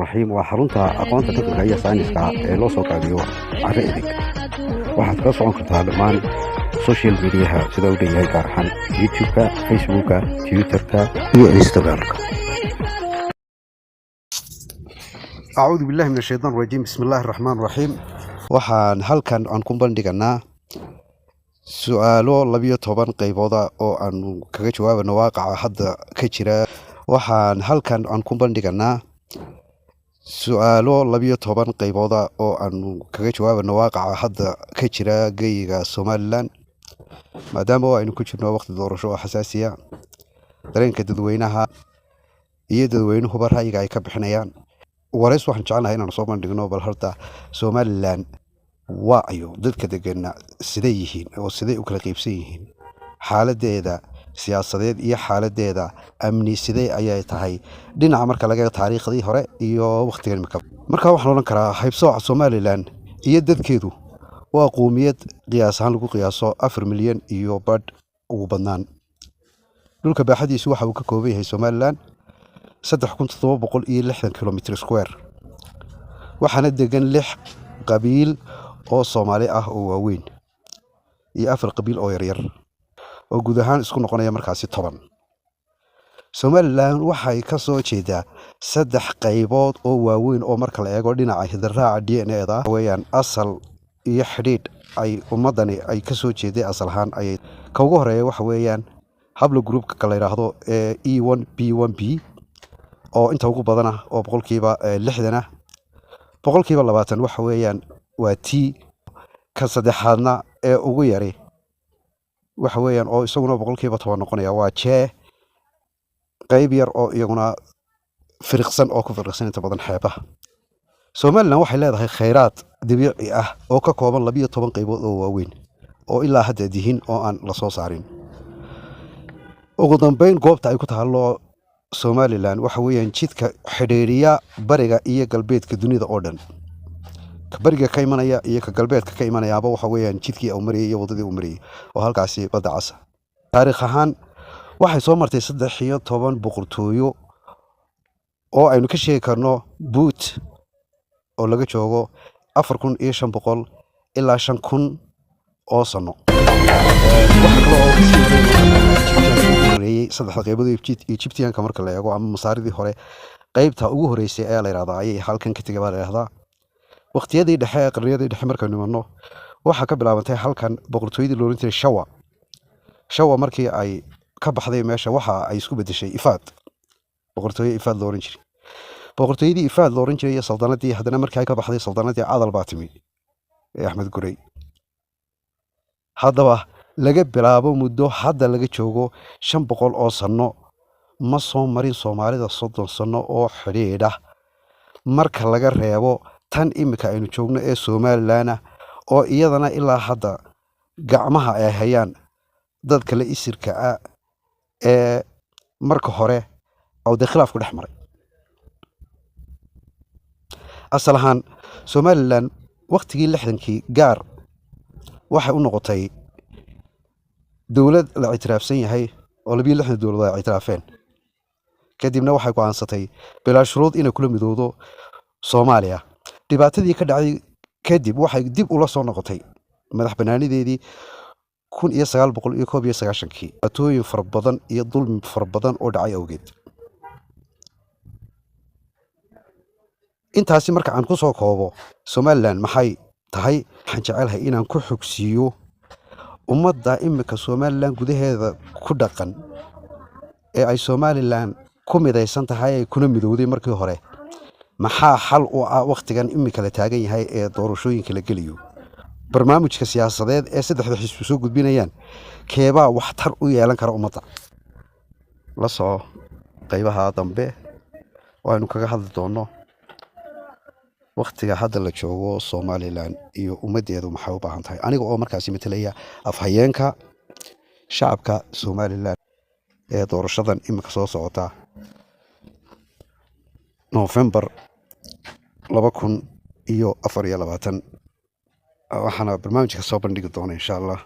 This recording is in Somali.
الرحيم وحرunta aqoonta teknika iyo sayniska ee loo soo qaabiyo carro edeg waxaad kala socon kartaa dhammaan social mediaha sida uu leeyahay gaar ahaan youtube-ka facebooka twitterka iyo instagram-ka أعوذ بالله من الشيطان الرجيم بسم الله الرحمن الرحيم waxaan halkan aan ku bandhiganaa su'aalo 12 qaybooda oo aan kaga jawaabano waaqaca hadda ka jira waxaan halkan aan ku bandhiganaa su'aalo 12 qaybooda oo aan kaga jawaabano waaqaca hadda ka jira geeyiga Soomaaliland maadaama aynu ku jirno waqti doorasho oo xasaasiya dareenka dadweynaha iyo dadweynuhu ra'yiga ay ka bixinayaan wareys waxaan jeclahay inaan soo bandhigno bal horta Soomaaliland waa ayo dadka degan siday yihiin oo siday u kala qaybsan yihiin xaaladeeda siyaasadeed iyo xaaladeeda amni siday ayay tahay dhinaca marka laga taariikhdii hore iyo waqtigan marka waxaan oran karaa haybsooca Soomaaliland iyo dadkeedu waa qoomiyad qiyaas ahaan lagu qiyaaso 4 milyan iyo badh ugu badnaan dhulka baaxadiisu waxa uu ka kooban yahay Soomaaliland 3760 kilometer square waxaana degan 6 qabiil oo Soomaali ah oo waaweyn iyo 4 qabiil oo yaryar oo guud ahaan isku noqonaya markaasi 10 Soomaaliland waxay ka soo jeedaa 3 qaybood oo waaweyn oo marka la eego dhinaca hidaraaca DNA-da weeyaan asal iyo xidhiidh ay ummadani ay ka soo jeeday asal ahaan ay ka ugu horeeya waxa weeyaan hablo groupka kala yiraahdo E1B1B oo inta ugu badan ah oo boqolkiiba 60 ah boqolkiiba 20 waxa weeyaan waa T ka saddexaadna ee ugu yari waxa weeyaan oo isaguna boqolkiiba 10 noqonaya waa J qayb yar oo iyaguna firiqsan oo ku firiqsan inta badan xeebaha Soomaaliland waxay leedahay kheyraad dabiici ah oo ka kooban 12 qaybood oo waaweyn oo ilaa hadda dihin oo aan la soo saarin ugu dambeyn goobta ay ku taalo Soomaaliland waxa weeyaan jidka xidhiidhiya bariga iyo galbeedka dunida oo dhan ka bariga ka imanaya iyo ka galbeedka ka imanayaaba waxa weeyaan jidkii uu mariyay iyo wadadii uu mariyay oo halkaasi badda cas taariikh ahaan waxay soo martay 13 boqortooyo oo aynu ka sheegi karno Boot oo laga joogo 4500 ilaa 5000 oo sano waxa kale oo ka sii horeeyay saddex qaybood Egyptian-ka marka la eego ama masaaridii hore qaybta ugu horeysay ee la yiraahdo ayay halkan ka tagay baa la yiraahdaa waqtiyadii dhexe qarniyadii dhexe markaynu nimanno waxa ka bilaabantay halkan boqortooyadii loo oran jiray Shawa markii ay ka baxday meesha waxa ay isku bedeshay Ifaad boqortooyo Ifaad loo oran jiray boqortooyadii Ifaad loo oran jiray iyo saldanadii haddana markii ay ka baxday saldanadii Cadal baa timi ee Axmed Gurey haddaba laga bilaabo muddo hadda laga joogo 500 oo sano ma soo marin Soomaalida 30 sano oo xiriir ah marka laga reebo tan imika aynu joogno ee Soomaaliland oo iyadana ilaa hadda gacmaha ay hayaan dad kale isirka ah ee marka hore oo khilaaf ku dhex maray asal ahaan Soomaaliland waqtigii 60kii gaar waxay u noqotay dawlad la ictiraafsan yahay oo 62 dawladood ay ictiraafeen kadibna waxay go'aansatay bilaa shuruud inay kula midowdo Soomaaliya dhibaatadii ka dhacday kadib waxay dib ula soo noqotay madax banaanideedii 1991kii atooyin far badan iyo dulmi far badan oo dhacay awgeed intaasi marka aan ku soo koobo Soomaaliland maxay tahay waxaan jecelahay inaan ku xogsiiyo ummadda imika Soomaaliland gudaheeda ku dhaqan ee ay Soomaaliland ku midaysan tahay ay kuna midowday markii hore maxaa xal u ah waqtigan imika la taagan yahay ee doorashooyinka la geliyo barnaamijka siyaasadeed ee saddexda xisbi soo gudbinayaan keebaa waxtar u yeelan kara ummadda la soo qaybaha dambe oo aynu kaga hadli doono waqtiga hadda la joogo Soomaaliland iyo ummadeedu maxay u baahan tahay aniga oo markaasi metelaya afhayeenka shacabka Soomaaliland ee doorashadan imika soo socota November 2024 waxaana barnaamijka soo bandhigi doona insha Allah